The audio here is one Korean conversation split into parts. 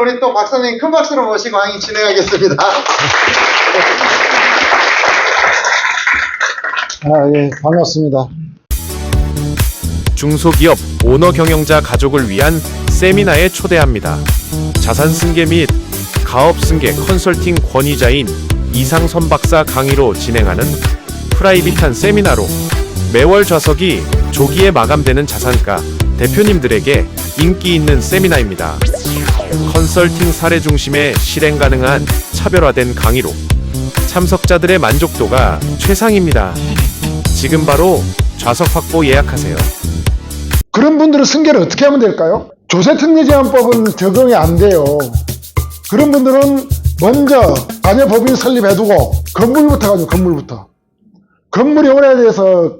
우리 또 박사님 큰 박수로 모시고 강의 진행하겠습니다. 예, 반갑습니다. 중소기업 오너 경영자 가족을 위한 세미나에 초대합니다. 자산 승계 및 가업 승계 컨설팅 권위자인 이상선 박사 강의로 진행하는 프라이빗한 세미나로 매월 좌석이 조기에 마감되는 자산가 대표님들에게 인기 있는 세미나입니다. 컨설팅 사례 중심의 실행 가능한 차별화된 강의로 참석자들의 만족도가 최상입니다. 지금 바로 좌석 확보 예약하세요. 그런 분들은 승계를 어떻게 하면 될까요? 조세특례제한법은 적용이 안 돼요. 그런 분들은 먼저 자녀법인 설립해두고 건물부터 가죠. 건물이 오래돼서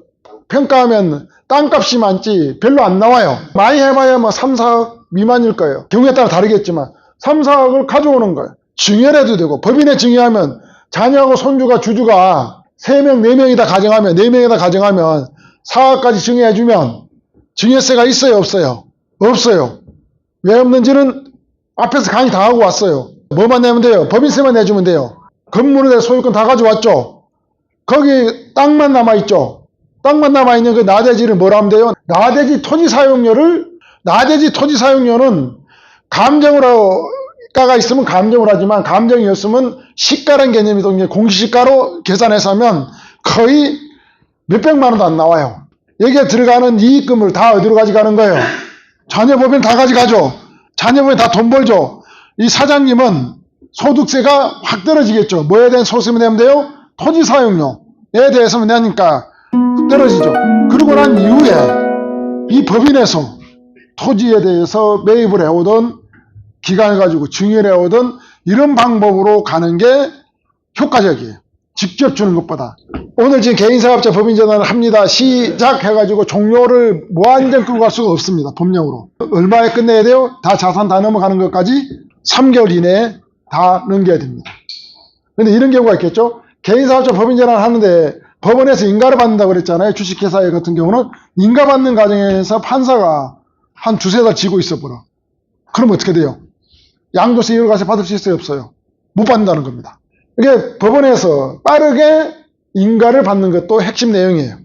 평가하면 땅값이 많지 별로 안 나와요. 많이 해봐야 뭐 3, 4억 미만일 거예요. 경우에 따라 다르겠지만 3, 4억을 가져오는 거예요. 증여해도 되고, 법인에 증여하면 자녀하고 손주가 주주가 3명, 4명이다 가정하면 4억까지 증여해주면 증여세가 있어요, 없어요? 없어요. 왜 없는지는 앞에서 강의 다 하고 왔어요. 뭐만 내면 돼요? 법인세만 내주면 돼요. 건물에 대해 소유권 다 가져왔죠. 거기 땅만 남아있죠. 땅만 남아있는 그 나대지를 뭐라 하면 돼요? 나대지 토지 사용료는 감정으로가 있으면 감정으로 하지만 감정이 없으면 시가라는 개념이 공시시가로 계산해서 하면 거의 몇백만 원도 안 나와요. 여기에 들어가는 이익금을 다 어디로 가져가는 거예요? 자녀법인 다 가져가죠. 자녀법인 다 돈 벌죠. 이 사장님은 소득세가 확 떨어지겠죠. 뭐에 대한 소득세만 내면 돼요? 토지 사용료에 대해서만 내니까 떨어지죠. 그러고 난 이후에 이 법인에서 토지에 대해서 매입을 해오던 기간을 가지고 증여를 해오던 이런 방법으로 가는 게 효과적이에요. 직접 주는 것보다. 오늘 지금 개인사업자 법인전환을 합니다. 시작해가지고 종료를 무한정 끌고 갈 수가 없습니다. 법령으로. 얼마에 끝내야 돼요? 다 자산 다 넘어가는 것까지 3개월 이내에 다 넘겨야 됩니다. 근데 이런 경우가 있겠죠? 개인사업자 법인전환을 하는데 법원에서 인가를 받는다고 그랬잖아요. 주식회사 같은 경우는 인가 받는 과정에서 판사가 한 두세 달 지고 있어버려. 그럼 어떻게 돼요? 양도세 이율과세 받을 수 있어요? 없어요? 못 받는다는 겁니다. 이게 법원에서 빠르게 인가를 받는 것도 핵심 내용이에요.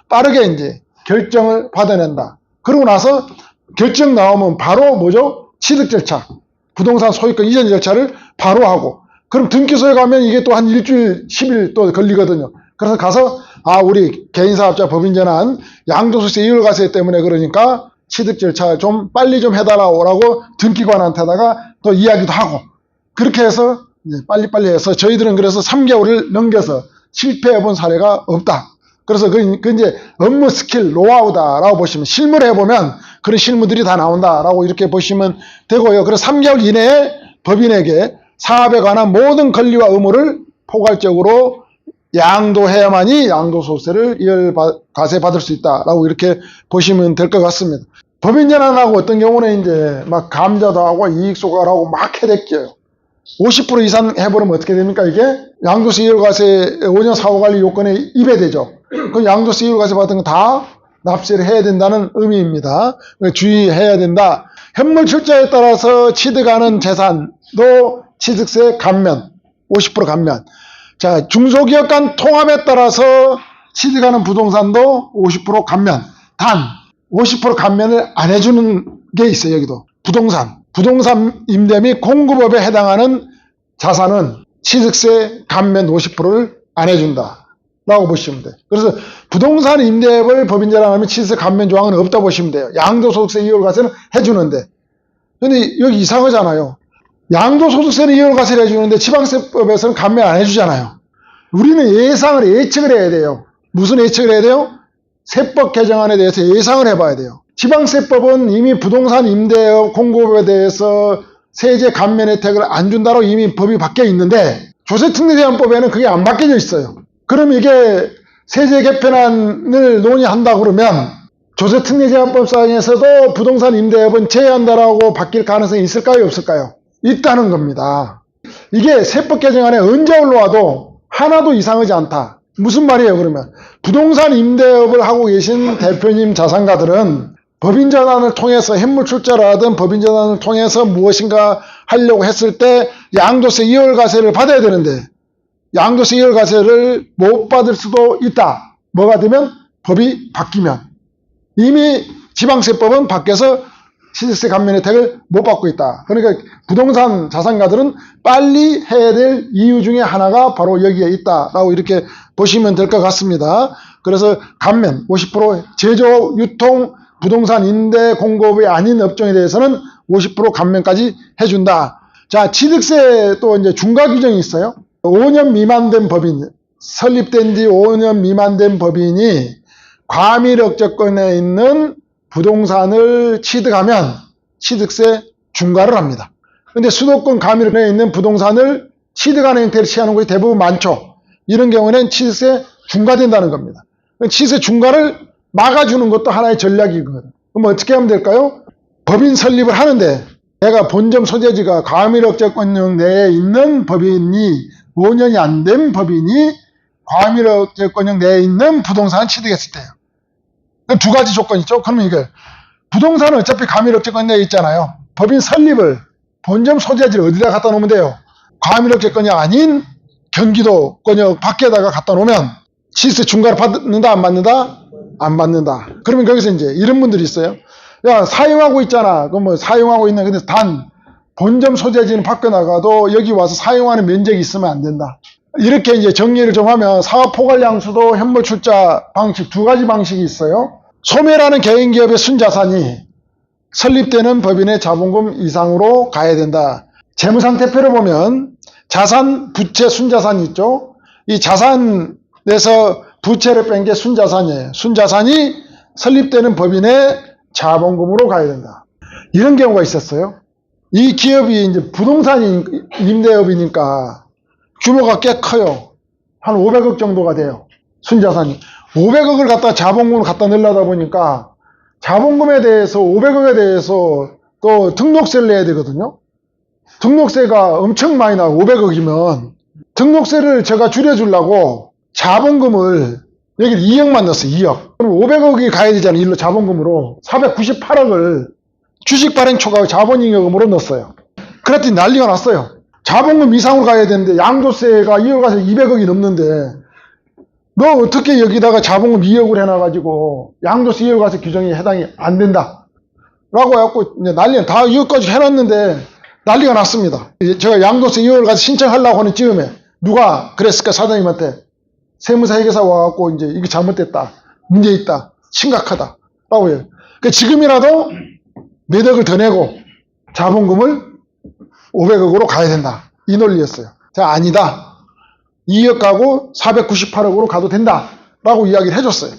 빠르게 이제 결정을 받아낸다. 그러고 나서 결정 나오면 바로 뭐죠? 취득 절차. 부동산 소유권 이전 절차를 바로 하고. 그럼 등기소에 가면 이게 또 한 일주일, 10일 또 걸리거든요. 그래서 가서, 우리 개인사업자 법인전환 양도소득세 이율과세 때문에 그러니까 취득 절차 좀 빨리 좀 해달라고 등기관한테다가 또 이야기도 하고. 그렇게 해서 이제 빨리빨리 해서 저희들은 그래서 3개월을 넘겨서 실패해 본 사례가 없다. 그래서 그 이제 업무 스킬 노하우다라고 보시면 실무를 해보면 그런 실무들이 다 나온다라고 이렇게 보시면 되고요. 그래서 3개월 이내에 법인에게 사업에 관한 모든 권리와 의무를 포괄적으로 양도해야만이 양도소득세를 이율과세 받을 수 있다라고 이렇게 보시면 될 것 같습니다. 법인전환하고 어떤 경우는 이제 막 감자도 하고 이익소각하고 막 해댔겨요. 50% 이상 해버리면 어떻게 됩니까? 이게 양도세 이율과세 5년 사후관리 요건에 위배되죠. 그 양도세 이율과세 받은 거 다 납세를 해야 된다는 의미입니다. 주의해야 된다. 현물 출자에 따라서 취득하는 재산도 취득세 감면, 50% 감면. 자, 중소기업 간 통합에 따라서 취득하는 부동산도 50% 감면. 단 50% 감면을 안 해주는 게 있어요. 여기도 부동산 임대 및 공급업에 해당하는 자산은 취득세 감면 50%를 안 해준다 라고 보시면 돼요. 그래서 부동산 임대업을 법인전환하면 취득세 감면 조항은 없다 보시면 돼요. 양도소득세 이율과세는 해주는데, 근데 여기 이상하잖아요. 양도소득세는 이율과세를 해주는데 지방세법에서는 감면 안 해주잖아요. 우리는 예측을 해야 돼요. 무슨 예측을 해야 돼요? 세법 개정안에 대해서 예상을 해봐야 돼요. 지방세법은 이미 부동산 임대업 공급에 대해서 세제 감면 혜택을 안 준다고 이미 법이 바뀌어 있는데 조세특례제한법에는 그게 안 바뀌어져 있어요. 그럼 이게 세제 개편안을 논의한다 그러면 조세특례제한법상에서도 부동산 임대업은 제외한다라고 바뀔 가능성이 있을까요? 없을까요? 있다는 겁니다. 이게 세법 개정안에 언제 올라와도 하나도 이상하지 않다. 무슨 말이에요 그러면? 부동산 임대업을 하고 계신 대표님 자산가들은 법인전환을 통해서 현물 출자를 하든 법인전환을 통해서 무엇인가 하려고 했을 때 양도세 이월과세를 받아야 되는데 양도세 이월과세를 못 받을 수도 있다. 뭐가 되면? 법이 바뀌면. 이미 지방세법은 바뀌어서 취득세 감면 혜택을 못 받고 있다. 그러니까 부동산 자산가들은 빨리 해야 될 이유 중에 하나가 바로 여기에 있다라고 이렇게 보시면 될 것 같습니다. 그래서 감면 50% 제조, 유통, 부동산 임대 공급이 아닌 업종에 대해서는 50% 감면까지 해준다. 자, 취득세 또 이제 중과 규정이 있어요. 5년 미만 된 법인, 설립된 지 5년 미만 된 법인이 과밀억제권에 있는 부동산을 취득하면 취득세 중과를 합니다. 근데 수도권 과밀에 있는 부동산을 취득하는 형태를 취하는 곳이 대부분 많죠. 이런 경우에는 취득세 중과된다는 겁니다. 취득세 중과를 막아주는 것도 하나의 전략이거든요. 그럼 어떻게 하면 될까요? 법인 설립을 하는데 내가 본점 소재지가 과밀억제권역 내에 있는 법인이 5년이 안 된 법인이 과밀억제권역 내에 있는 부동산을 취득했을 때요. 두 가지 조건이 있죠. 그러면 이게 부동산은 어차피 과밀억제권 내에 있잖아요. 법인 설립을 본점 소재지를 어디다 갖다 놓으면 돼요? 과밀억제권이 아닌 경기도권역 밖에다가 갖다 놓으면 취득세 중과를 받는다 안 받는다? 안 받는다. 그러면 거기서 이제 이런 분들이 있어요. 야, 사용하고 있잖아. 그럼 뭐 사용하고 있는, 근데 단 본점 소재지는 밖에 나가도 여기 와서 사용하는 면적이 있으면 안 된다. 이렇게 이제 정리를 좀 하면 사업 포괄량수도 현물 출자 방식 두 가지 방식이 있어요. 소매라는 개인기업의 순자산이 설립되는 법인의 자본금 이상으로 가야 된다. 재무상태표를 보면 자산, 부채, 순자산이 있죠. 이 자산에서 부채를 뺀 게 순자산이에요. 순자산이 설립되는 법인의 자본금으로 가야 된다. 이런 경우가 있었어요. 이 기업이 이제 부동산 임대업이니까 규모가 꽤 커요. 한 500억 정도가 돼요. 순자산이. 500억을 갖다 자본금을 갖다 넣으려다 보니까 자본금에 대해서 500억에 대해서 또 등록세를 내야 되거든요. 등록세가 엄청 많이 나고 500억이면 등록세를 제가 줄여주려고 자본금을 여기 2억만 넣었어요. 2억. 그럼 500억이 가야 되잖아요. 일로 자본금으로. 498억을 주식 발행 초과 자본잉여금으로 넣었어요. 그랬더니 난리가 났어요. 자본금 이상으로 가야 되는데 양도세가 2억 가서 200억이 넘는데 너 어떻게 여기다가 자본금 2억을 해놔가지고 양도세 2억 가서 규정이 해당이 안 된다. 라고 해갖고 이제 난리가 다 2억까지 해놨는데 난리가 났습니다. 제가 양도세 2억을 가서 신청하려고 하는 즈음에 누가 그랬을까 사장님한테 세무사 회계사 와갖고 이제 이게 잘못됐다. 문제 있다. 심각하다. 라고 해요. 그러니까 지금이라도 몇 억을 더 내고 자본금을 500억으로 가야 된다. 이 논리였어요. 자, 아니다. 2억 가고 498억으로 가도 된다. 라고 이야기를 해줬어요.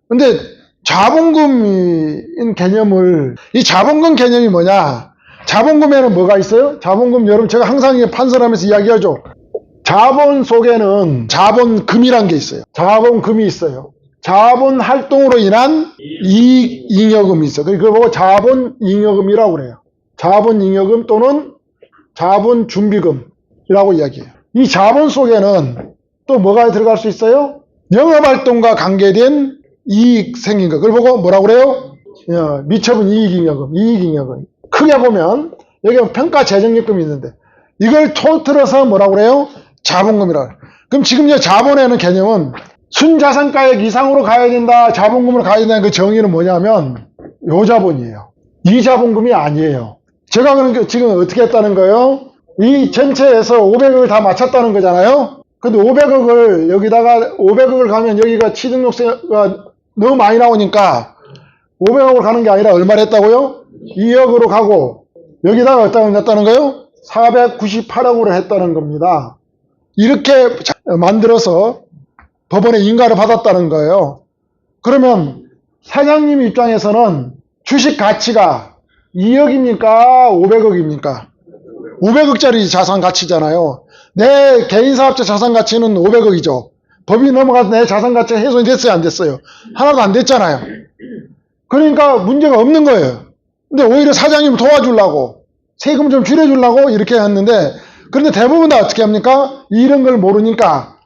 근데 자본금인 개념을, 이 자본금 개념이 뭐냐? 자본금에는 뭐가 있어요? 자본금 여러분 제가 항상 판설하면서 이야기하죠. 자본 속에는 자본금이란 게 있어요. 자본금이 있어요. 자본 활동으로 인한 이익잉여금이 있어요. 그걸 보고 자본잉여금이라고 그래요. 자본잉여금 또는 자본준비금이라고 이야기해요. 이 자본 속에는 또 뭐가 들어갈 수 있어요? 영업활동과 관계된 이익 생긴 거. 그걸 보고 뭐라고 그래요? 미처분 이익잉여금, 이익잉여금. 크게 보면 여기 평가재정익금이 있는데 이걸 통틀어서 뭐라고 그래요? 자본금이라고 해요. 그럼 지금 이제 자본에는 개념은 순자산가액 이상으로 가야 된다, 자본금으로 가야 된다는 그 정의는 뭐냐면 요 자본이에요. 이 자본금이 아니에요. 제가 그러니까 지금 어떻게 했다는 거예요? 이 전체에서 500억을 다 맞췄다는 거잖아요. 근데 500억을 여기다가 500억을 가면 여기가 취등록세가 너무 많이 나오니까 500억을 가는 게 아니라 얼마를 했다고요? 2억으로 가고 여기다가 어디다가 냈다는 거예요? 498억으로 했다는 겁니다. 이렇게 만들어서 법원에 인가를 받았다는 거예요. 그러면 사장님 입장에서는 주식 가치가 2억입니까? 500억입니까? 500억짜리 자산 가치잖아요. 내 개인사업자 자산 가치는 500억이죠. 법이 넘어가서 내 자산 가치가 훼손이 됐어요? 안 됐어요? 하나도 안 됐잖아요. 그러니까 문제가 없는 거예요. 근데 오히려 사장님 도와주려고 세금 좀 줄여주려고 이렇게 했는데 그런데 대부분 다 어떻게 합니까? 이런 걸 모르니까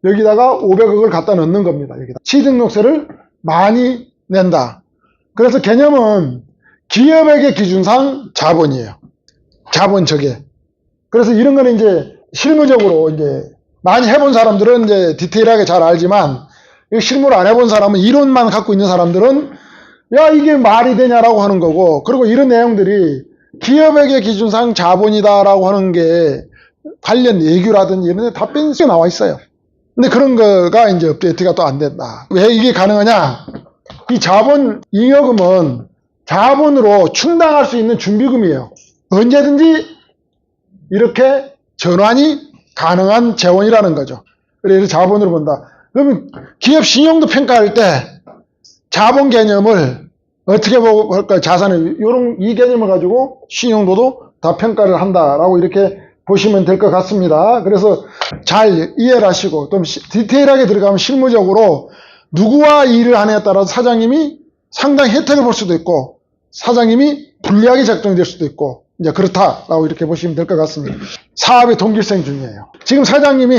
여기다가 500억을 갖다 넣는 겁니다. 여기다. 취등록세를 많이 낸다. 그래서 개념은 기업에게 기준상 자본이에요. 자본 적에. 그래서 이런 거는 이제 실무적으로 이제 많이 해본 사람들은 이제 디테일하게 잘 알지만, 실무를 안 해본 사람은, 이론만 갖고 있는 사람들은 야, 이게 말이 되냐라고 하는 거고, 그리고 이런 내용들이 기업에게 기준상 자본이다라고 하는 게 관련 예규라든지 이런 데 다 뺀 나와 있어요. 근데 그런 거가 이제 업데이트가 또 안 된다. 왜 이게 가능하냐? 이 자본 잉여금은 자본으로 충당할 수 있는 준비금이에요. 언제든지 이렇게 전환이 가능한 재원이라는 거죠. 그래서 자본으로 본다. 그러면 기업 신용도 평가할 때 자본 개념을 어떻게 보고 할까? 자산을 이 개념을 가지고 신용도도 다 평가를 한다라고 이렇게 보시면 될 것 같습니다. 그래서 잘 이해를 하시고 좀 디테일하게 들어가면 실무적으로 누구와 일을 하느냐에 따라서 사장님이 상당히 혜택을 볼 수도 있고 사장님이 불리하게 작동될 수도 있고 이제 그렇다라고 이렇게 보시면 될 것 같습니다. 사업의 동질성 중이에요. 지금 사장님이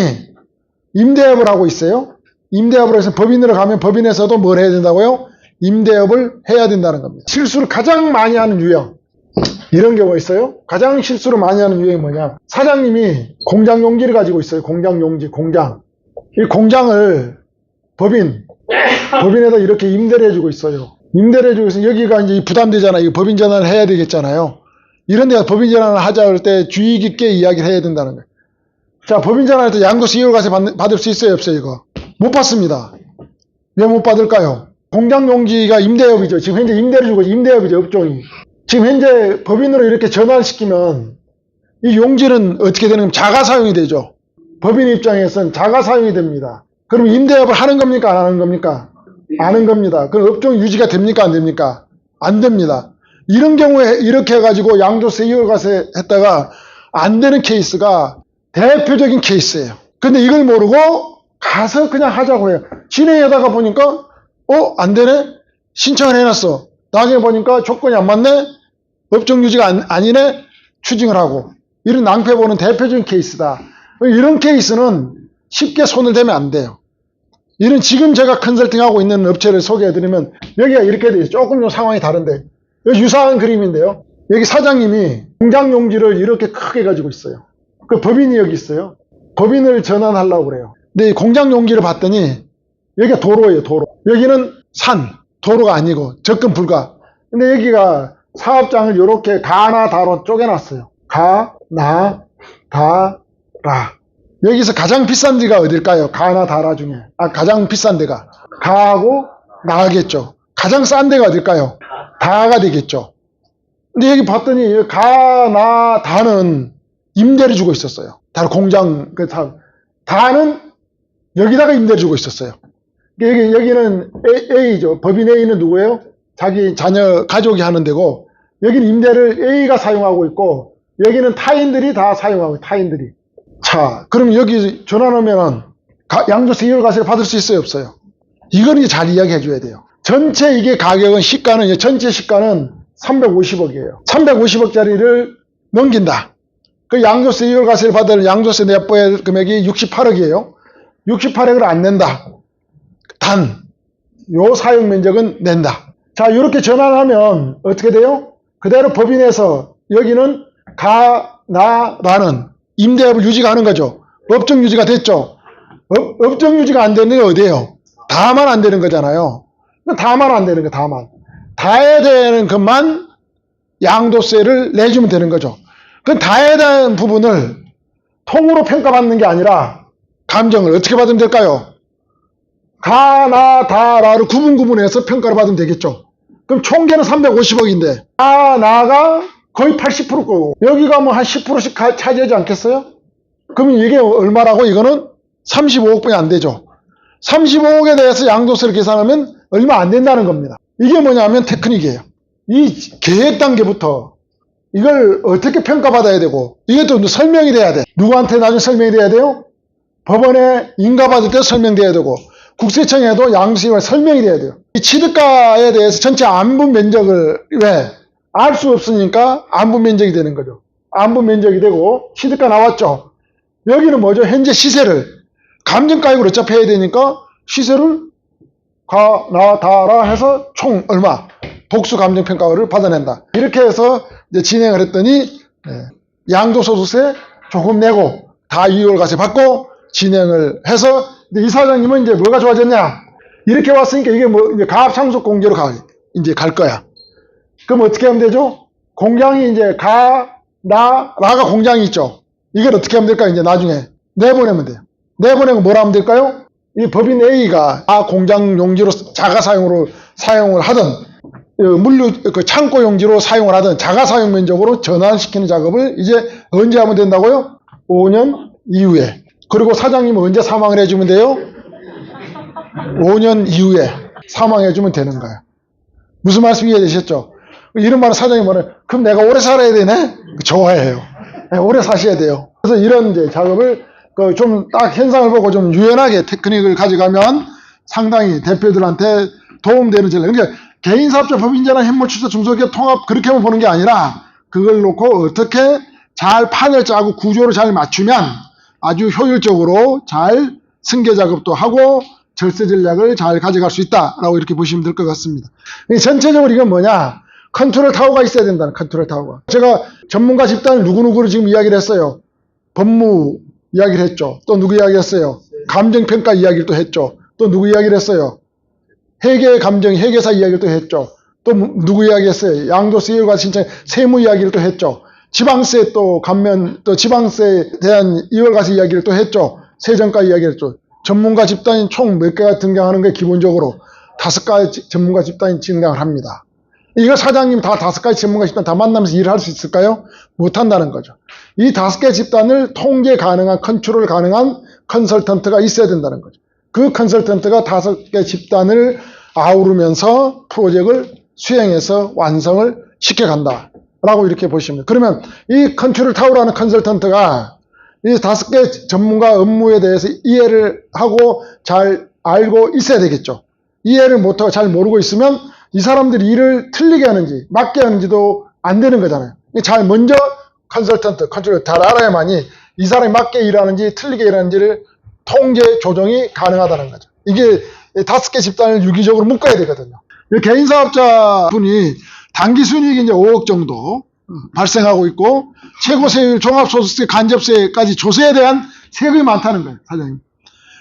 임대업을 하고 있어요. 임대업을 해서 법인으로 가면 법인에서도 뭘 해야 된다고요? 임대업을 해야 된다는 겁니다. 실수를 가장 많이 하는 유형. 이런 경우가 있어요. 가장 실수를 많이 하는 유형이 뭐냐? 사장님이 공장 용지를 가지고 있어요. 공장 용지, 공장. 이 공장을 법인에다 이렇게 임대를 해주고 있어요. 임대를 해주고 있으면 여기가 이제 부담되잖아요. 법인 전환을 해야 되겠잖아요. 이런 데가 법인 전환을 하자 할 때 주의 깊게 이야기를 해야 된다는 거예요. 자, 법인 전환할 때 양도세 이월과세 받을 수 있어요, 없어요, 이거? 못 받습니다. 왜 못 받을까요? 공장 용지가 임대업이죠. 지금 현재 임대를 주고 임대업이죠, 업종이. 지금 현재 법인으로 이렇게 전환시키면 이 용지는 어떻게 되는 겁니까? 자가 사용이 되죠. 법인 입장에서는 자가 사용이 됩니다. 그럼 임대업을 하는 겁니까? 안 하는 겁니까? 하는 겁니다. 그럼 업종 유지가 됩니까? 안 됩니까? 안 됩니다. 이런 경우에 이렇게 해가지고 양도세 이월과세 했다가 안 되는 케이스가 대표적인 케이스예요. 근데 이걸 모르고 가서 그냥 하자고 해요. 진행하다가 보니까 안 되네? 신청을 해놨어. 나중에 보니까 조건이 안 맞네? 업종 유지가 아니네? 추징을 하고. 이런 낭패 보는 대표적인 케이스다. 이런 케이스는 쉽게 손을 대면 안 돼요. 이런 지금 제가 컨설팅하고 있는 업체를 소개해드리면 여기가 이렇게 돼요. 조금 좀 상황이 다른데. 여기 유사한 그림인데요. 여기 사장님이 공장 용지를 이렇게 크게 가지고 있어요. 그 법인이 여기 있어요. 법인을 전환하려고 그래요. 근데 이 공장 용지를 봤더니 여기가 도로예요, 도로. 여기는 산, 도로가 아니고 접근 불가. 근데 여기가 사업장을 이렇게 가나 다로 쪼개놨어요. 가, 나, 다, 라. 여기서 가장 비싼 데가 어딜까요? 가나 다라 중에. 가장 비싼 데가. 가하고 나겠죠. 가장 싼 데가 어딜까요? 다가 되겠죠. 근데 여기 봤더니 가, 나, 다는 임대를 주고 있었어요. 다 공장, 다는 여기다가 임대를 주고 있었어요. 여기는 A죠. 법인 A는 누구예요? 자기 자녀, 가족이 하는 데고, 여기는 임대를 A가 사용하고 있고, 여기는 타인들이 다 사용하고, 타인들이. 자, 그럼 여기 전환하면은 양도세 이월과세를 받을 수 있어요, 없어요? 이건 이제 잘 이야기해 줘야 돼요. 전체 이게 가격은 시가는, 전체 시가는 350억이에요. 350억짜리를 넘긴다. 그 양도세 이월과세를 받을 양도세 납부의 금액이 68억이에요. 68억을 안 낸다. 단, 요 사용 면적은 낸다. 자, 이렇게 전환하면 어떻게 돼요? 그대로 법인에서 여기는 가, 나, 라는 임대업을 유지가 하는 거죠. 업종 유지가 됐죠. 업종 유지가 안 되는 게 어디예요? 다만 안 되는 거잖아요. 다만 안 되는 거, 다만. 다에 대한 것만 양도세를 내주면 되는 거죠. 그 다에 대한 부분을 통으로 평가받는 게 아니라 감정을 어떻게 받으면 될까요? 가, 나, 다, 라를 구분해서 평가를 받으면 되겠죠. 그럼 총계는 350억인데 가, 나가 거의 80% 거고 여기가 뭐 한 10%씩 차지하지 않겠어요? 그러면 이게 얼마라고? 이거는 35억뿐이 안 되죠. 35억에 대해서 양도세를 계산하면 얼마 안 된다는 겁니다. 이게 뭐냐면 테크닉이에요. 이 계획 단계부터 이걸 어떻게 평가받아야 되고 이것도 설명이 돼야 돼. 누구한테 나중에 설명이 돼야 돼요? 법원에 인가받을 때 설명돼야 되고 국세청에도 양도세가 설명이 돼야 돼요. 이 취득가에 대해서 전체 안분 면적을 왜? 알 수 없으니까 안분 면적이 되는 거죠. 안분 면적이 되고 취득가 나왔죠. 여기는 뭐죠? 현재 시세를 감정가액으로 어차피 해야 되니까 시세를 가, 나, 다라 해서 총 얼마? 복수 감정평가를 받아낸다. 이렇게 해서 이제 진행을 했더니 양도소득세 조금 내고 다 이월과세 받고 진행을 해서 이 사장님은 이제 뭐가 좋아졌냐? 이렇게 왔으니까 이게 뭐 이제 가압상속공제로 이제 갈 거야. 그럼 어떻게 하면 되죠? 공장이 이제 라가 공장이 있죠. 이걸 어떻게 하면 될까? 이제 나중에 내보내면 돼요. 내보내면 뭐라 하면 될까요? 이 법인 A가 공장 용지로 자가 사용을 하든 창고 용지로 사용을 하든 자가 사용 면적으로 전환시키는 작업을 이제 언제 하면 된다고요? 5년 이후에. 그리고 사장님은 언제 사망을 해주면 돼요? 5년 이후에 사망해주면 되는 거예요. 무슨 말씀 이해되셨죠? 이런 말은 사장님이 말해, 그럼 내가 오래 살아야 되네? 좋아해요. 오래 사셔야 돼요. 그래서 이런 이제 작업을 좀 딱 현상을 보고 좀 유연하게 테크닉을 가져가면 상당히 대표들한테 도움되는 전략. 그러니까 개인사업자 법인제나 현물출자 중소기업 통합 그렇게만 보는 게 아니라 그걸 놓고 어떻게 잘 판을 짜고 구조를 잘 맞추면 아주 효율적으로 잘 승계 작업도 하고 절세 전략을 잘 가져갈 수 있다라고 이렇게 보시면 될 것 같습니다. 전체적으로 이건 뭐냐? 컨트롤 타워가 있어야 된다는 컨트롤 타워가. 제가 전문가 집단을 누구누구를 지금 이야기를 했어요. 법무 이야기를 했죠. 또 누구 이야기했어요? 감정평가 이야기를 또 했죠. 또 누구 이야기를 했어요? 회계사 이야기를 또 했죠. 또 누구 이야기했어요? 양도세 이율과 신청 세무 이야기를 또 했죠. 지방세 또 지방세에 대한 이월과세 이야기를 또 했죠. 세정가 이야기를 했죠. 전문가 집단이 총 몇 개가 등장하는 게 기본적으로 5가지 전문가 집단이 등장을 합니다. 이거 사장님 다 5가지 전문가 집단 다 만나면서 일을 할 수 있을까요? 못한다는 거죠. 이 5개 집단을 통제 가능한, 컨트롤 가능한 컨설턴트가 있어야 된다는 거죠. 그 컨설턴트가 5개 집단을 아우르면서 프로젝트를 수행해서 완성을 시켜간다. 라고 이렇게 보시면. 그러면 이 컨트롤 타워라는 컨설턴트가 이 5개 전문가 업무에 대해서 이해를 하고 잘 알고 있어야 되겠죠. 이해를 못하고 잘 모르고 있으면 이 사람들이 일을 틀리게 하는지 맞게 하는지도 안 되는 거잖아요. 잘 먼저 컨트롤 잘 알아야만이 이 사람이 맞게 일하는지 틀리게 일하는지를 통제 조정이 가능하다는 거죠. 이게 5개 집단을 유기적으로 묶어야 되거든요. 개인사업자 분이 단기 순이익이 이제 5억 정도 발생하고 있고 최고세율 종합소득세 간접세까지 조세에 대한 세금이 많다는 거예요, 사장님.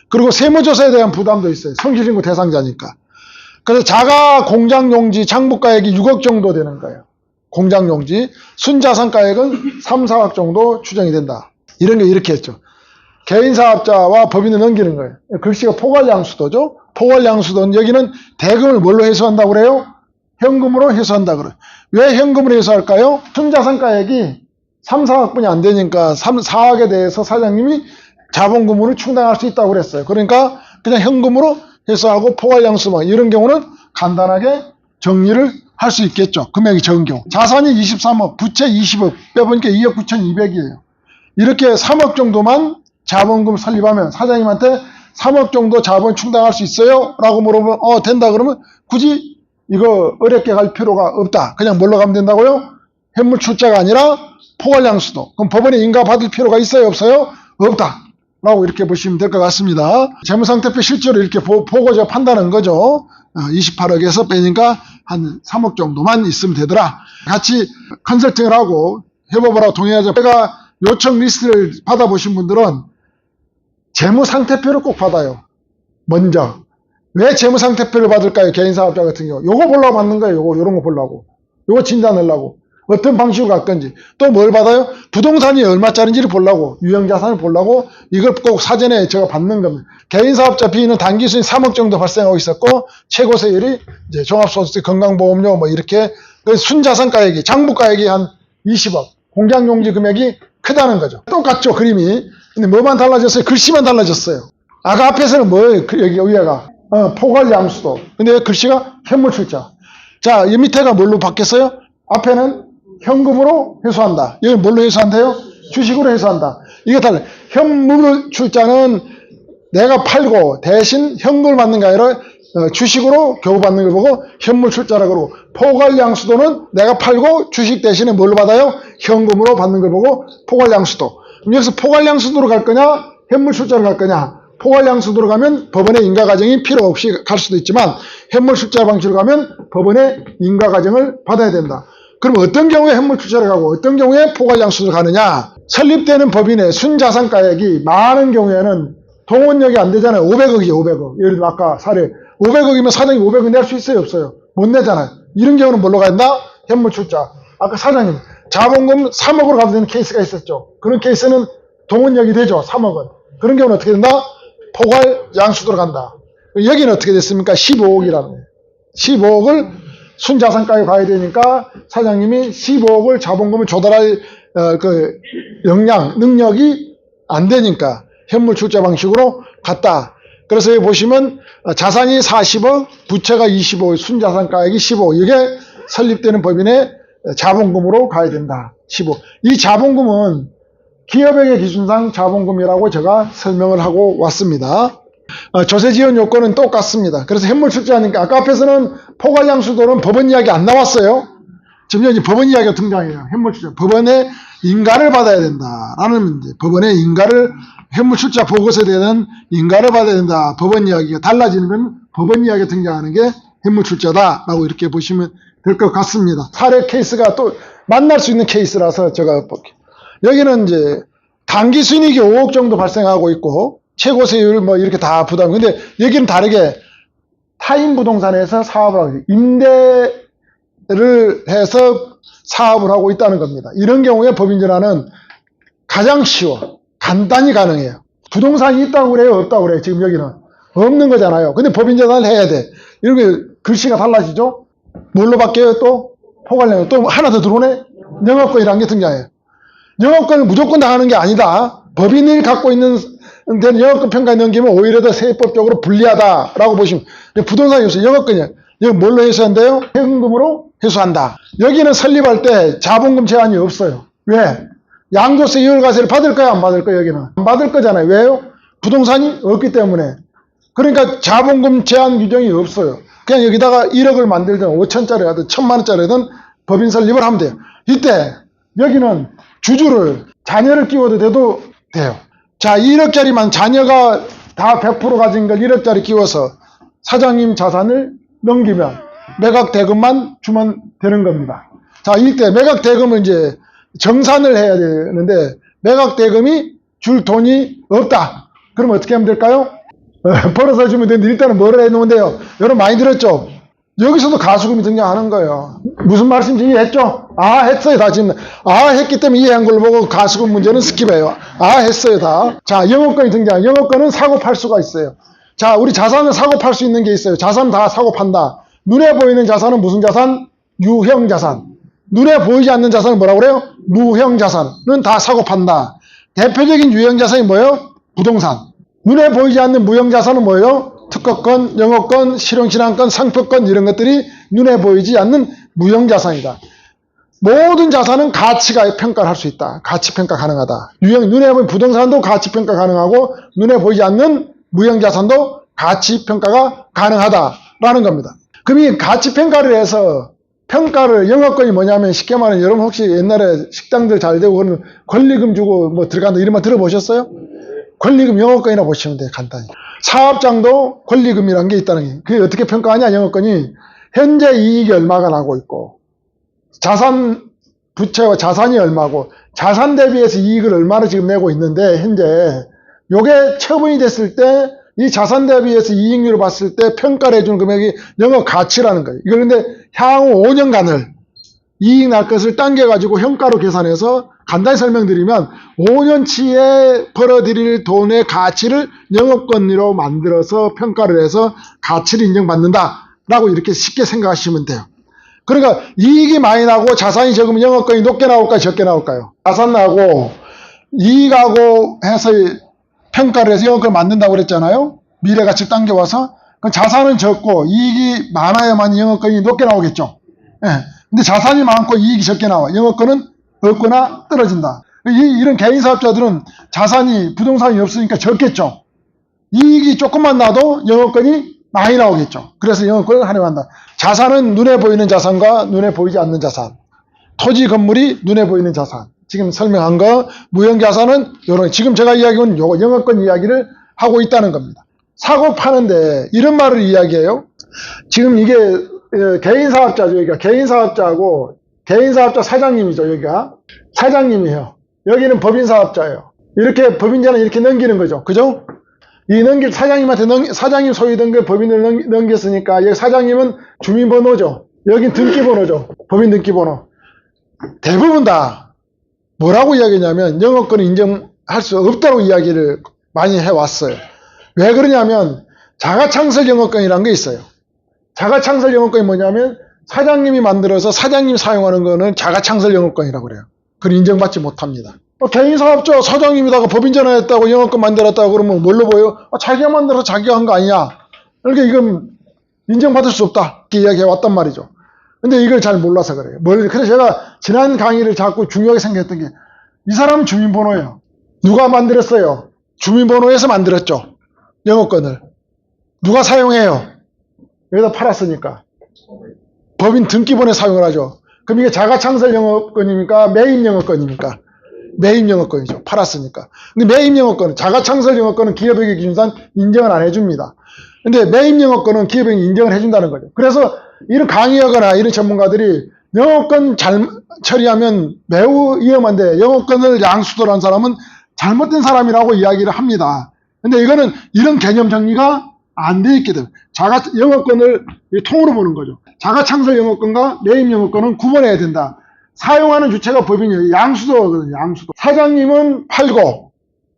그리고 세무조사에 대한 부담도 있어요. 성실인구 대상자니까. 그래서 자가 공장용지 장부가액이 6억 정도 되는 거예요. 공장용지. 순자산가액은 3, 4억 정도 추정이 된다. 이런 게 이렇게 했죠. 개인사업자와 법인을 넘기는 거예요. 글씨가 포괄양수도죠. 포괄양수도는 여기는 대금을 뭘로 해소한다고 그래요? 현금으로 해소한다 그래요. 왜 현금으로 해소할까요? 순자산가액이 3, 4억뿐이 안 되니까 3, 4억에 대해서 사장님이 자본금으로 충당할 수 있다고 그랬어요. 그러니까 그냥 현금으로 해소하고 포괄양수만 이런 경우는 간단하게 정리를 할 수 있겠죠. 금액이 적은 경우. 자산이 23억, 부채 20억, 빼보니까 2억 9,200이에요. 이렇게 3억 정도만 자본금 설립하면 사장님한테 3억 정도 자본 충당할 수 있어요? 라고 물어보면 된다 그러면 굳이 이거 어렵게 갈 필요가 없다. 그냥 뭘로 가면 된다고요? 현물 출자가 아니라 포괄양수도. 그럼 법원에 인가받을 필요가 있어요? 없어요? 없다. 라고 이렇게 보시면 될 것 같습니다. 재무상태표 실제로 이렇게 보고 제가 판단한 거죠. 28억에서 빼니까 한 3억 정도만 있으면 되더라. 같이 컨설팅을 하고 협업을 동의하자. 제가 요청 리스트를 받아보신 분들은 재무상태표를 꼭 받아요. 먼저. 왜 재무상태표를 받을까요? 개인사업자 같은 경우. 요거 보려고 받는 거예요. 요런 거 보려고. 요거 진단하려고. 어떤 방식으로 갈 건지. 또 뭘 받아요? 부동산이 얼마짜리인지를 보려고. 유형자산을 보려고. 이걸 꼭 사전에 제가 받는 겁니다. 개인사업자 비는 단기순이 3억 정도 발생하고 있었고, 최고세율이 이제 종합소득세, 건강보험료 뭐 이렇게, 순자산가액이, 장부가액이 한 20억. 공장용지 금액이 크다는 거죠. 똑같죠, 그림이. 근데 뭐만 달라졌어요? 글씨만 달라졌어요. 아까 앞에서는 뭐예요? 여기 위에가. 포괄양수도. 근데 글씨가 현물출자. 자, 이 밑에가 뭘로 바뀌었어요? 앞에는 현금으로 회수한다. 여기 뭘로 회수한대요? 주식으로 회수한다. 이게 달라요. 현물출자는 내가 팔고 대신 현금을 받는 게 아니라 주식으로 교부받는 걸 보고 현물출자라고 그러고, 포괄양수도는 내가 팔고 주식 대신에 뭘로 받아요? 현금으로 받는 걸 보고 포괄양수도. 그럼 여기서 포괄양수도로 갈 거냐? 현물출자로 갈 거냐? 포괄양수도로 가면 법원의 인가과정이 필요 없이 갈 수도 있지만 현물출자 방식으로 가면 법원의 인가과정을 받아야 된다. 그럼 어떤 경우에 현물출자를 가고 어떤 경우에 포괄양수를 가느냐? 설립되는 법인의 순자산가액이 많은 경우에는 동원력이 안 되잖아요. 500억이죠, 500억. 예를 들어 아까 사례 500억이면 사장이 500억 낼 수 있어요, 없어요? 못 내잖아요. 이런 경우는 뭘로 간다? 현물출자. 아까 사장님 자본금 3억으로 가도 되는 케이스가 있었죠. 그런 케이스는 동원력이 되죠, 3억은. 그런 경우는 어떻게 된다? 포괄양수로 간다. 여기는 어떻게 됐습니까? 15억이라는 거예요. 15억을 순자산가에 가야 되니까 사장님이 15억을 자본금을 조달할 그 역량, 능력이 안 되니까 현물 출자 방식으로 갔다. 그래서 여기 보시면 자산이 40억, 부채가 25억, 순자산가액이 15억. 이게 설립되는 법인의 자본금으로 가야 된다. 15억. 이 자본금은 기업액의 기준상 자본금이라고 제가 설명을 하고 왔습니다. 조세 지원 요건은 똑같습니다. 그래서 현물 출자하니까 아까 앞에서는 포괄양수도는 법원 이야기 안 나왔어요. 지금 이제 법원 이야기가 등장해요. 현물 출자. 법원의 인가를 받아야 된다라는 문제. 법원의 인가를 현물 출자 보고서에 대한 인가를 받아야 된다. 법원 이야기가 달라지는 건 법원 이야기가 등장하는 게 현물 출자다라고 이렇게 보시면 될 것 같습니다. 사례 케이스가 또 만날 수 있는 케이스라서 제가 볼게요. 여기는 이제 단기 순이익이 5억 정도 발생하고 있고 최고 세율 뭐 이렇게 다 부담. 근데 여기는 다르게 타인 부동산에서 사업을 하고 임대를 해서 사업을 하고 있다는 겁니다. 이런 경우에 법인 전환은 가장 쉬워. 간단히 가능해요. 부동산이 있다고 그래요? 없다고 그래요? 지금 여기는 없는 거잖아요. 근데 법인 전환을 해야 돼. 이렇게 글씨가 달라지죠? 뭘로 바뀌어요? 또 포괄량. 또 하나 더 들어오네? 영업권이라는 게 등장해요. 영업권을 무조건 당하는 게 아니다. 법인이 갖고 있는 데는 영업권 평가에 넘기면 오히려 더 세법적으로 불리하다라고 보시면 부동산이 없어요. 영업권이야. 여기 뭘로 해소한대요? 현금으로 해소한다. 여기는 설립할 때 자본금 제한이 없어요. 왜? 양도세 이월과세를 받을 거야, 안 받을 거야? 여기는 안 받을 거잖아요. 왜요? 부동산이 없기 때문에. 그러니까 자본금 제한 규정이 없어요. 그냥 여기다가 1억을 만들든 5천짜리 하든 1000만원짜리든 법인 설립을 하면 돼요. 이때 여기는 주주를 자녀를 끼워도 돼요. 자, 1억짜리만 자녀가 다 100% 가진 걸 1억짜리 끼워서 사장님 자산을 넘기면 매각 대금만 주면 되는 겁니다. 자, 이때 매각 대금을 이제 정산을 해야 되는데 매각 대금이 줄 돈이 없다. 그럼 어떻게 하면 될까요? 벌어서 주면 되는데 일단은 뭐를 해놓으면 돼요? 여러분 많이 들었죠? 여기서도 가수금이 등장하는 거예요. 무슨 말씀인지 이해했죠? 아, 했어요. 다 지금. 아, 했기 때문에 이해한 걸 보고 가수금 문제는 스킵해요. 아, 했어요. 다. 자, 영업권이 등장. 영업권은 사고 팔 수가 있어요. 자, 우리 자산을 사고 팔 수 있는 게 있어요. 자산 다 사고 판다. 눈에 보이는 자산은 무슨 자산? 유형 자산. 눈에 보이지 않는 자산은 뭐라고 그래요? 무형 자산은 다 사고 판다. 대표적인 유형 자산이 뭐예요? 부동산. 눈에 보이지 않는 무형 자산은 뭐예요? 특허권, 영업권, 실용신앙권, 상표권 이런 것들이 눈에 보이지 않는 무형자산이다. 모든 자산은 가치가 평가를 할 수 있다. 가치평가 가능하다. 눈에 보이는 부동산도 가치평가 가능하고 눈에 보이지 않는 무형자산도 가치평가가 가능하다라는 겁니다. 그럼 이 가치평가를 해서 평가를 영업권이 뭐냐면 쉽게 말하면 여러분 혹시 옛날에 식당들 잘 되고 그러는 권리금 주고 뭐 들어간다 이런 말 들어보셨어요? 권리금 영업권이라 보시면 돼요. 간단히. 사업장도 권리금이라는 게 있다는 게. 그게 어떻게 평가하냐, 영업권이. 현재 이익이 얼마가 나고 있고, 자산, 부채와 자산이 얼마고, 자산 대비해서 이익을 얼마나 지금 내고 있는데, 현재, 요게 처분이 됐을 때, 이 자산 대비해서 이익률을 봤을 때 평가를 해주는 금액이 영업 가치라는 거예요. 이걸 근데 향후 5년간을 이익 날 것을 당겨가지고 현가로 계산해서 간단히 설명드리면 5년치에 벌어들일 돈의 가치를 영업권으로 만들어서 평가를 해서 가치를 인정받는다라고 이렇게 쉽게 생각하시면 돼요. 그러니까 이익이 많이 나고 자산이 적으면 영업권이 높게 나올까요? 적게 나올까요? 자산 나고 이익하고 해서 평가를 해서 영업권을 만든다고 그랬잖아요. 미래가치 당겨와서. 그럼 자산은 적고 이익이 많아야만 영업권이 높게 나오겠죠. 예. 근데 자산이 많고 이익이 적게 나와. 영업권은 없거나 떨어진다. 이런 개인사업자들은 자산이 부동산이 없으니까 적겠죠. 이익이 조금만 나도 영업권이 많이 나오겠죠. 그래서 영업권을 활용한다. 자산은 눈에 보이는 자산과 눈에 보이지 않는 자산. 토지 건물이 눈에 보이는 자산. 지금 설명한 거 무형자산은 요런 지금 제가 이야기한 요 영업권 이야기를 하고 있다는 겁니다. 사고 파는데 이런 말을 이야기해요. 지금 이게 개인사업자죠. 그러니까 개인사업자하고 개인사업자 사장님이죠, 여기가. 사장님이에요. 여기는 법인사업자예요. 이렇게 법인자는 이렇게 넘기는 거죠. 그죠? 사장님한테 사장님 소유된 걸 법인을 넘겼으니까 여기 사장님은 주민번호죠. 여긴 등기번호죠. 법인 등기번호. 대부분 다 뭐라고 이야기했냐면 영업권을 인정할 수 없다고 이야기를 많이 해왔어요. 왜 그러냐면 자가창설 영업권이라는 게 있어요. 자가창설 영업권이 뭐냐면 사장님이 만들어서 사장님이 사용하는 거는 자가창설 영업권이라고 그래요. 그걸 인정받지 못합니다. 개인사업자 사장님이다가 법인 전환했다고 영업권 만들었다고 그러면 뭘로 보여? 자기가 만들어서 자기가 한 거 아니야. 그러니까 이건 인정받을 수 없다. 이렇게 이야기해 왔단 말이죠. 근데 이걸 잘 몰라서 그래요. 그래서 제가 지난 강의를 자꾸 중요하게 생각했던 게 이 사람은 주민번호예요. 누가 만들었어요? 주민번호에서 만들었죠. 영업권을. 누가 사용해요? 여기다 팔았으니까. 법인 등기번호에 사용을 하죠. 그럼 이게 자가창설 영업권입니까? 매입 영업권입니까? 매입 영업권이죠. 팔았으니까. 근데 매입 영업권은, 자가창설 영업권은 기업에게 기준상 인정을 안 해줍니다. 근데 매입 영업권은 기업에게 인정을 해준다는 거죠. 그래서 이런 강의하거나 이런 전문가들이 영업권 잘 처리하면 매우 위험한데 영업권을 양수도로 한 사람은 잘못된 사람이라고 이야기를 합니다. 근데 이거는 이런 개념 정리가 안 돼 있게 돼요. 영업권을 통으로 보는 거죠. 자가창설 영업권과 매입 영업권은 구분해야 된다. 사용하는 주체가 법인이에요. 양수도거든요. 양수도. 사장님은 팔고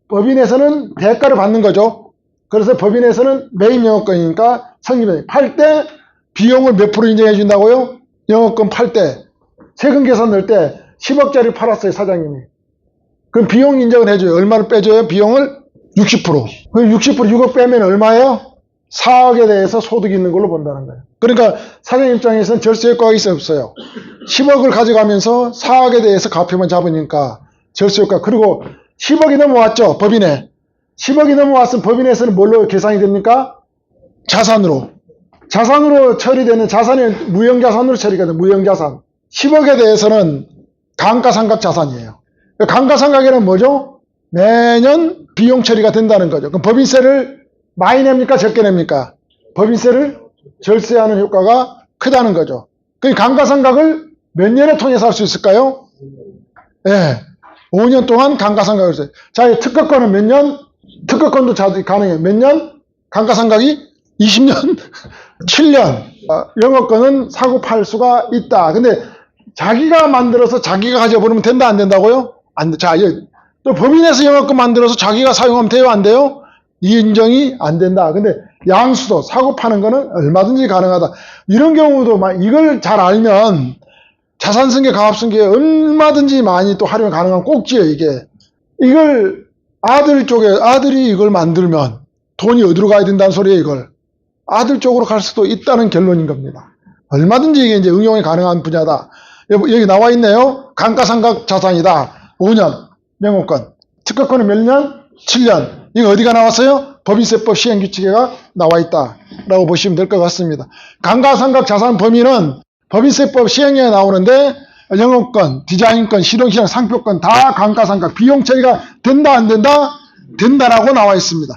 법인에서는 대가를 받는 거죠. 그래서 법인에서는 매입 영업권이니까 성립해. 팔 때 비용을 몇 프로 인정해 준다고요? 영업권 팔 때 세금 계산 넣을 때 10억짜리 팔았어요. 사장님이. 그럼 비용 인정을 해줘요. 얼마를 빼줘요? 비용을 60%. 그럼 60% 6억 빼면 얼마예요? 4억에 대해서 소득이 있는 걸로 본다는 거예요. 그러니까 사장님 입장에서는 절세 효과가 있어요, 없어요? 10억을 가져가면서 4억에 대해서 가표만 잡으니까 절세 효과. 그리고 10억이 넘어왔죠, 법인에. 10억이 넘어왔으면 법인에서는 뭘로 계산이 됩니까? 자산으로. 자산으로 처리되는 자산이 무형자산으로 처리가 돼요. 무형자산. 10억에 대해서는 감가상각자산이에요. 감가상각이란 뭐죠? 매년 비용 처리가 된다는 거죠. 그럼 법인세를 많이 냅니까? 적게 냅니까? 법인세를 절세하는 효과가 크다는 거죠. 그 감가상각을 몇 년에 통해서 할 수 있을까요? 네. 5년 동안 감가상각을 했어요. 자, 특허권은 몇 년? 특허권도 가능해요. 몇 년? 감가상각이 20년? 7년. 영업권은 사고 팔 수가 있다. 근데 자기가 만들어서 자기가 가져버리면 된다, 안 된다고요? 안 돼. 자, 또 법인에서 영업권 만들어서 자기가 사용하면 돼요, 안 돼요? 이 인정이 안 된다. 근데 양수도 사고 파는 거는 얼마든지 가능하다. 이런 경우도 이걸 잘 알면 자산승계, 가압승계에 얼마든지 많이 또 활용 가능한 꼭지예요, 이게. 이걸 아들이 이걸 만들면 돈이 어디로 가야 된다는 소리예요, 이걸. 아들 쪽으로 갈 수도 있다는 결론인 겁니다. 얼마든지 이게 이제 응용이 가능한 분야다. 여기 나와 있네요. 감가상각 자산이다. 5년 영업권. 특허권은 몇 년? 7년. 이거 어디가 나왔어요? 법인세법 시행규칙에가 나와 있다라고 보시면 될 것 같습니다. 감가상각 자산 범위는 법인세법 시행령에 나오는데 영업권, 디자인권, 실용시장, 상표권 다 감가상각 비용 처리가 된다, 안 된다? 된다라고 나와 있습니다.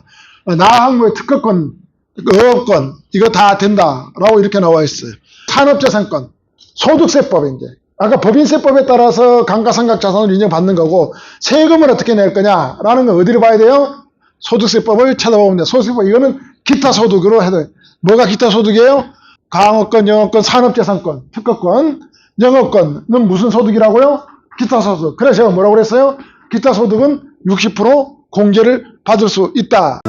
나항무의 특허권, 어업권 이거 다 된다라고 이렇게 나와 있어요. 산업자산권, 소득세법 이제 아까 법인세법에 따라서 감가상각 자산을 인정받는 거고 세금을 어떻게 낼 거냐라는 건 어디를 봐야 돼요? 소득세법을 찾아보면 돼요. 소득세법 이거는 기타 소득으로 해도 돼요. 뭐가 기타 소득이에요? 강업권, 영업권, 산업재산권, 특허권, 영업권은 무슨 소득이라고요? 기타 소득. 그래서 제가 뭐라고 그랬어요? 기타 소득은 60% 공제를 받을 수 있다.